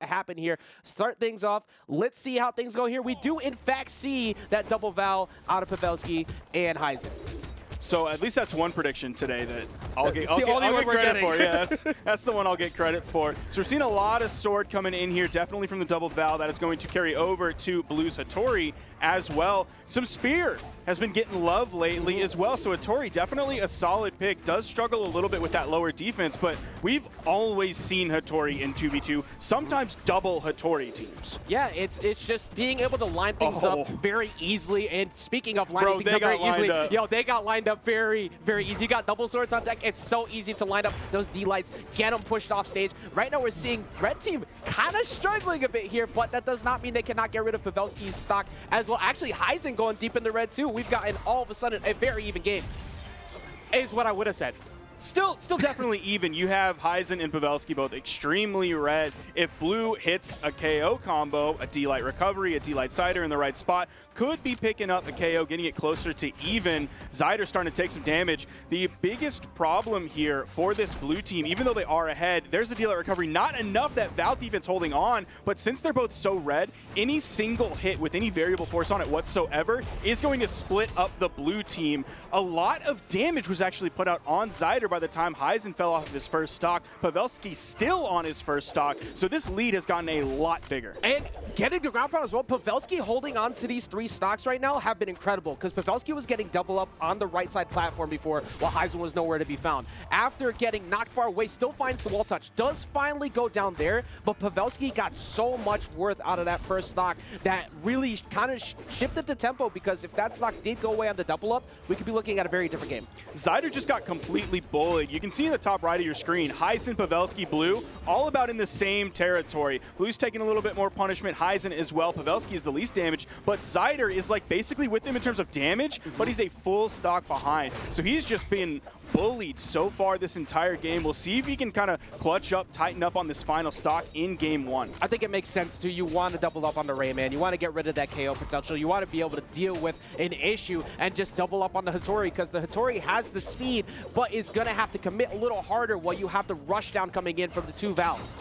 happen here. Start things off. Let's see how things go here. We do, in fact, see that double Val out of Pavelski and Hysen. So at least that's one prediction today that I'll get credit for. Yeah, that's the one I'll get credit for. So we're seeing a lot of sword coming in here, definitely from the double Val. That is going to carry over to Blue's Hattori as well. Some Spear has been getting love lately as well. So Hattori, definitely a solid pick. Does struggle a little bit with that lower defense, but we've always seen Hattori in 2v2, sometimes double Hattori teams. Yeah, it's just being able to line things up very easily. And speaking of lining things up very easily, they got lined up very, very easy. You got double swords on deck. It's so easy to line up those D-lights, get them pushed off stage. Right now we're seeing Red Team kind of struggling a bit here, but that does not mean they cannot get rid of Pavelski's stock as well. Actually, Hysen going deep into red too. We've gotten all of a sudden a very even game, is what I would have said. Still definitely even. You have Hysen and Pavelski both extremely red. If Blue hits a KO combo, a D-Light recovery, a D-Light Zyder in the right spot, could be picking up a KO, getting it closer to even. Zyder starting to take some damage. The biggest problem here for this Blue team, even though they are ahead, there's a D-Light recovery. Not enough that Val defense holding on, but since they're both so red, any single hit with any variable force on it whatsoever is going to split up the Blue team. A lot of damage was actually put out on Zyder by the time Hysen fell off of his first stock. Pavelski still on his first stock, so this lead has gotten a lot bigger. And getting the ground pound as well, Pavelski holding on to these 3 stocks right now have been incredible, because Pavelski was getting double up on the right side platform before, while Hysen was nowhere to be found. After getting knocked far away, still finds the wall touch, does finally go down there, but Pavelski got so much worth out of that first stock that really kind of shifted the tempo, because if that stock did go away on the double up, we could be looking at a very different game. Zyder just got completely bullied. You can see in the top right of your screen, Hysen, Pavelski, Blue, all about in the same territory. Blue's taking a little bit more punishment, Hysen as well. Pavelski is the least damaged, but Zyder is like basically with him in terms of damage, but he's a full stock behind. So he's just been bullied so far this entire game. We'll see if he can kind of clutch up, tighten up on this final stock in game 1. I think it makes sense too. You want to double up on the Rayman. You want to get rid of that KO potential. You want to be able to deal with an issue and just double up on the Hattori, because the Hattori has the speed, but is going to have to commit a little harder while you have the rush down coming in from the 2 Vals.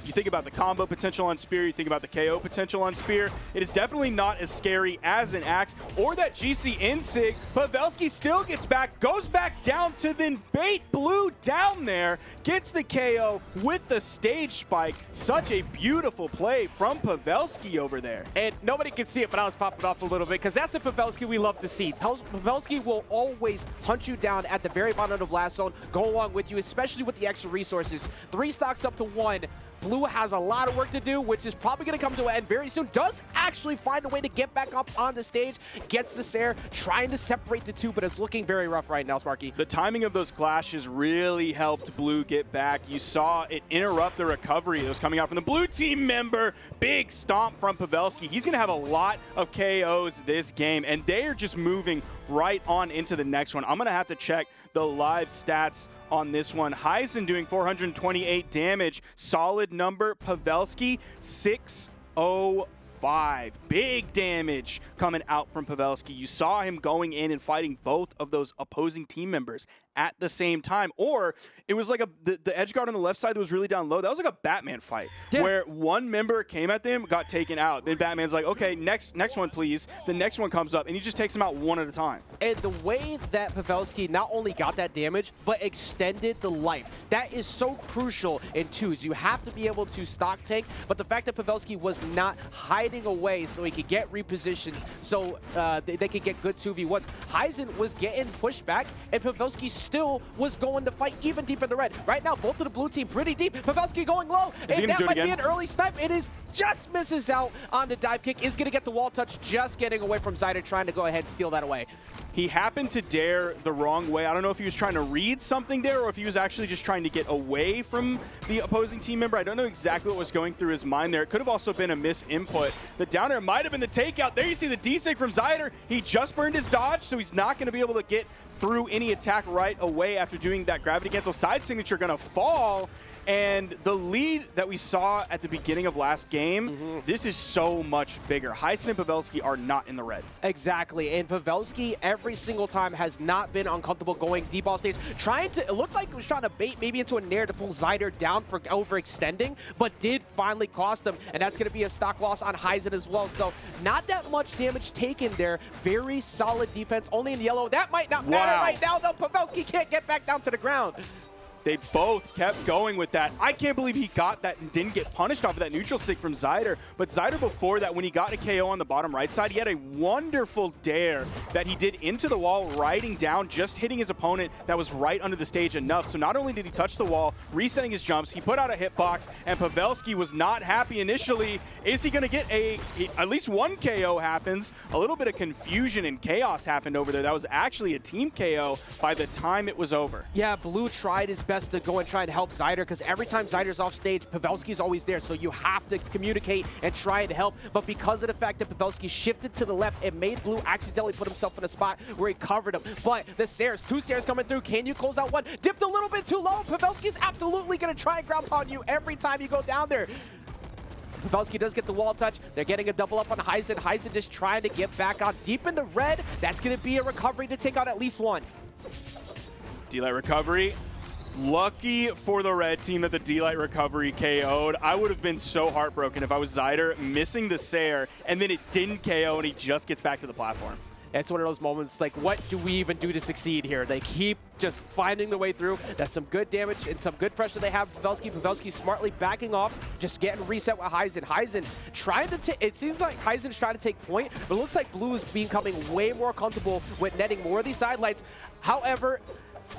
You think about the combo potential on Spear, you think about the KO potential on Spear. It is definitely not as scary as an Axe or that GC Insig. Pavelski still gets back, goes back down to then bait Blue down there, gets the KO with the stage spike. Such a beautiful play from Pavelski over there. And nobody can see it, but I was popping off a little bit, because that's the Pavelski we love to see. Pavelski will always hunt you down at the very bottom of the blast zone, go along with you, especially with the extra resources. 3 stocks up to 1. Blue has a lot of work to do, which is probably going to come to an end very soon. Does actually find a way to get back up on the stage. Gets the Sair, trying to separate the 2, but it's looking very rough right now, Sparky. The timing of those clashes really helped Blue get back. You saw it interrupt the recovery that was coming out from the Blue team member. Big stomp from Pavelski. He's going to have a lot of KOs this game, and they are just moving right on into the next one. I'm going to have to check the live stats on this one. Hysen doing 428 damage. Solid number. Pavelski, 605. Big damage coming out from Pavelski. You saw him going in and fighting both of those opposing team members at the same time. Or it was like the edge guard on the left side that was really down low. That was like a Batman fight where one member came at them, got taken out. Then Batman's like, okay, next one, please. The next one comes up, and he just takes them out one at a time. And the way that Pavelski not only got that damage, but extended the life. That is so crucial in 2s. You have to be able to stock tank, but the fact that Pavelski was not hiding away so he could get repositioned, so they could get good 2v1s. Hysen was getting pushed back, and Pavelski still was going to fight even deep in the red. Right now, both of the Blue team pretty deep. Pavelski going low, and that might be an early snipe. It is just misses out on the dive kick. Is going to get the wall touch, just getting away from Zyder, trying to go ahead and steal that away. He happened to dare the wrong way. I don't know if he was trying to read something there or if he was actually just trying to get away from the opposing team member. I don't know exactly what was going through his mind there. It could have also been a misinput. The down air might have been the takeout. There you see the D-Sig from Zyder. He just burned his dodge, so he's not going to be able to get through any attack right away after doing that gravity cancel. Side signature going to fall. And the lead that we saw at the beginning of last game, this is so much bigger. Hysen and Pavelski are not in the red. Exactly, and Pavelski every single time has not been uncomfortable going deep off stage. It looked like he was trying to bait maybe into a nair to pull Zyder down for overextending, but did finally cost them, and that's going to be a stock loss on Hysen as well. So not that much damage taken there. Very solid defense, only in yellow. That might not matter right now, though. Pavelski can't get back down to the ground. They both kept going with that. I can't believe he got that and didn't get punished off of that neutral stick from Zyder. But Zyder before that, when he got a KO on the bottom right side, he had a wonderful dare that he did into the wall, riding down, just hitting his opponent that was right under the stage enough. So not only did he touch the wall, resetting his jumps, he put out a hitbox, and Pavelski was not happy initially. Is he going to get at least one KO happens? A little bit of confusion and chaos happened over there. That was actually a team KO by the time it was over. Yeah, Blue tried his best to go and try and help Zyder, because every time Zyder's off stage, Pavelski's always there, so you have to communicate and try and help. But because of the fact that Pavelski shifted to the left, it made Blue accidentally put himself in a spot where he covered him. But the stairs, 2 stairs coming through. Can you close out one? Dipped a little bit too low. Pavelski's absolutely going to try and ground pound you every time you go down there. Pavelski does get the wall touch. They're getting a double up on Hysen. Hysen just trying to get back on deep in the red. That's going to be a recovery to take out at least one. D-Light recovery. Lucky for the red team that the D-Light recovery KO'd. I would have been so heartbroken if I was Zyder missing the Sair and then it didn't KO and he just gets back to the platform. It's one of those moments like, what do we even do to succeed here? They keep just finding the way through. That's some good damage and some good pressure they have. Pavelski smartly backing off, just getting reset with Hysen. Hysen trying to it seems like Hysen's trying to take point, but it looks like Blue is becoming way more comfortable with netting more of these sidelights. However,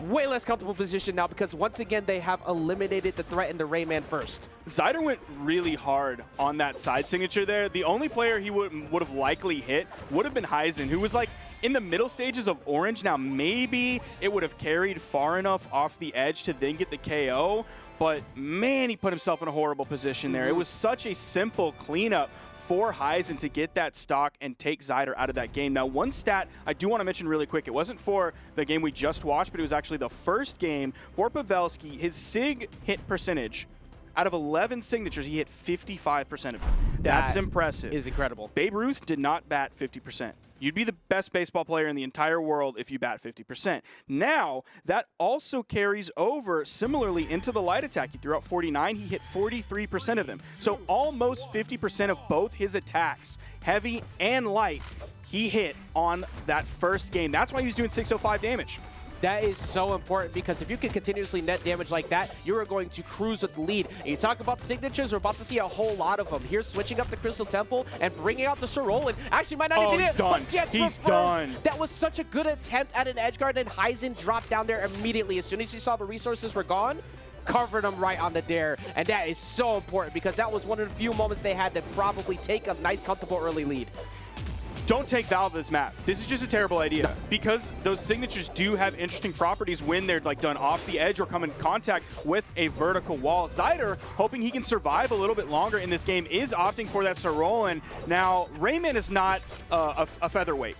way less comfortable position now, because once again they have eliminated the threat into Rayman first. Zyder went really hard on that side signature there. The only player he would have likely hit would have been Hysen, who was like in the middle stages of orange. Now maybe it would have carried far enough off the edge to then get the KO, but man, he put himself in a horrible position there. It was such a simple cleanup for Hysen to get that stock and take Zyder out of that game. Now, one stat I do want to mention really quick. It wasn't for the game we just watched, but it was actually the first game for Pavelski. His SIG hit percentage, out of 11 signatures, he hit 55% of it. That's impressive. Is incredible. Babe Ruth did not bat 50%. You'd be the best baseball player in the entire world if you bat 50%. Now, that also carries over similarly into the light attack. He threw out 49. He hit 43% of them. So almost 50% of both his attacks, heavy and light, he hit on that first game. That's why he was doing 605 damage. That is so important, because if you can continuously net damage like that, you are going to cruise with the lead. And you talk about the signatures, we're about to see a whole lot of them. Here, switching up the Crystal Temple and bringing out the Sir Roland. Actually, might not even he's hit, done. but gets He's reversed. done. That was such a good attempt at an edge guard, and Hysen dropped down there immediately. As soon as he saw the resources were gone, covered him right on the dare. And that is so important, because that was one of the few moments they had to probably take a nice, comfortable early lead. Don't take Valve this map. This is just a terrible idea, because those signatures do have interesting properties when they're like done off the edge or come in contact with a vertical wall. Zyder, hoping he can survive a little bit longer in this game, is opting for that Sir Roland. Now, Rayman is not a featherweight.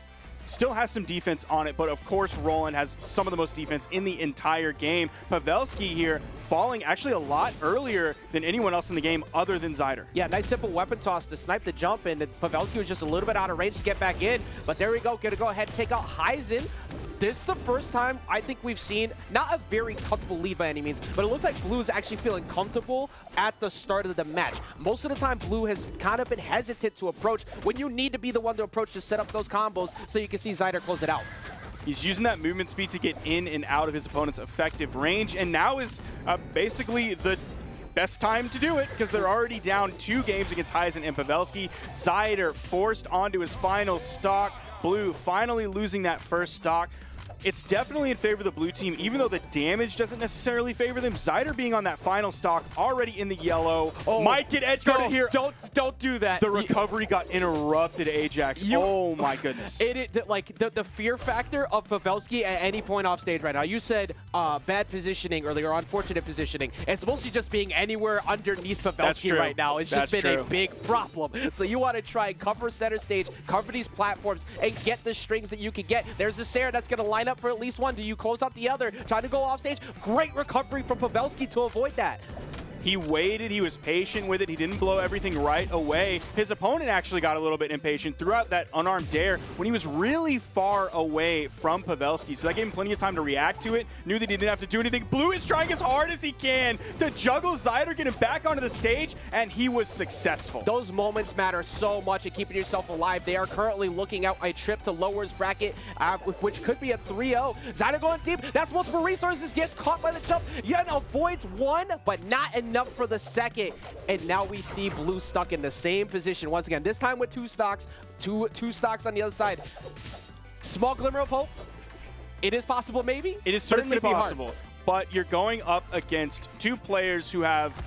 Still has some defense on it, but of course Roland has some of the most defense in the entire game. Pavelski here falling actually a lot earlier than anyone else in the game other than Zyder. Yeah, nice simple weapon toss to snipe the jump, and Pavelski was just a little bit out of range to get back in. But there we go, gonna go ahead and take out Hysen. This is the first time I think we've seen, not a very comfortable lead by any means, but it looks like Blue is actually feeling comfortable at the start of the match. Most of the time, Blue has kind of been hesitant to approach when you need to be the one to approach to set up those combos so you can see Zyder close it out. He's using that movement speed to get in and out of his opponent's effective range, and now is basically the best time to do it, because they're already down 2 games against Hysen and Pavelski. Zyder forced onto his final stock. Blue finally losing that first stock. It's definitely in favor of the blue team, even though the damage doesn't necessarily favor them. Zyder being on that final stock, already in the yellow. Oh, might get edge guarded here. Don't do that. The recovery got interrupted, Ajax. Oh my goodness. Like the fear factor of Pavelski at any point off stage right now. You said bad positioning earlier, unfortunate positioning. It's mostly just being anywhere underneath Pavelski right now. It's just been a big problem. So you want to try and cover center stage, cover these platforms, and get the strings that you can get. There's a Sair that's going to line up for at least one. Do you close out the other? Trying to go off stage. Great recovery from Pavelski to avoid that. He waited, he was patient with it, he didn't blow everything right away. His opponent actually got a little bit impatient throughout that unarmed dare when he was really far away from Pavelski, so that gave him plenty of time to react to it, knew that he didn't have to do anything. Blue is trying as hard as he can to juggle Zyder, get him back onto the stage, and he was successful. Those moments matter so much in keeping yourself alive. They are currently looking out a trip to lowers bracket, which could be a 3-0. Zyder going deep. That's multiple resources. Gets caught by the jump. Yet avoids one, but not enough for the second. And now we see Blue stuck in the same position once again. This time with two stocks on the other side. Small glimmer of hope. It is possible, maybe. It is certainly possible. But you're going up against two players who have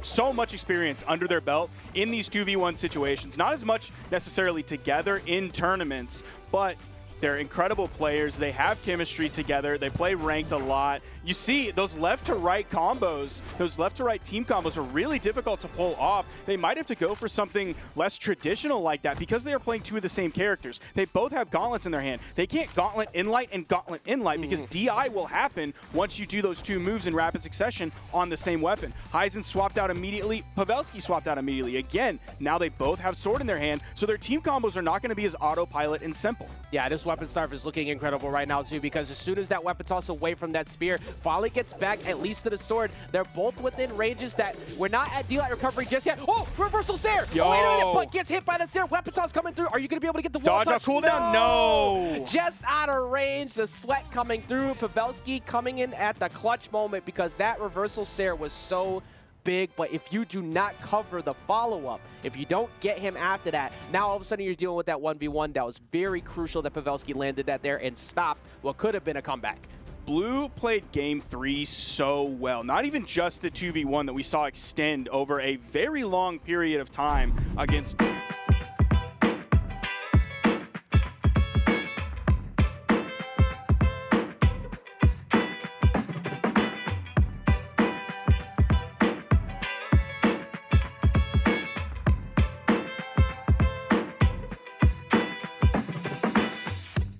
so much experience under their belt in these 2v1 situations. Not as much necessarily together in tournaments, but they're incredible players. They have chemistry together. They play ranked a lot. You see those left to right combos, those left to right team combos are really difficult to pull off. They might have to go for something less traditional like that because they are playing two of the same characters. They both have gauntlets in their hand. They can't gauntlet in light and gauntlet in light because DI will happen once you do those two moves in rapid succession on the same weapon. Hysen swapped out immediately. Pavelski swapped out immediately. Again, now they both have sword in their hand, so their team combos are not going to be as autopilot and simple. Yeah, this weapon starve is looking incredible right now too, because as soon as that weapon toss away from that spear, finally gets back at least to the sword. They're both within ranges that we're not at D-Light recovery just yet. Oh, reversal Sair! Yo. Oh, wait a minute, but gets hit by the Sair. Weapon toss coming through. Are you going to be able to get the wall Dodge touch? off cooldown? No! Just out of range. The sweat coming through. Pavelski coming in at the clutch moment because that reversal Sair was so big, but if you do not cover the follow-up, if you don't get him after that, now all of a sudden you're dealing with that 1v1. That was very crucial that Pavelski landed that there and stopped what could have been a comeback. Blue played game 3 so well. Not even just the 2v1 that we saw extend over a very long period of time against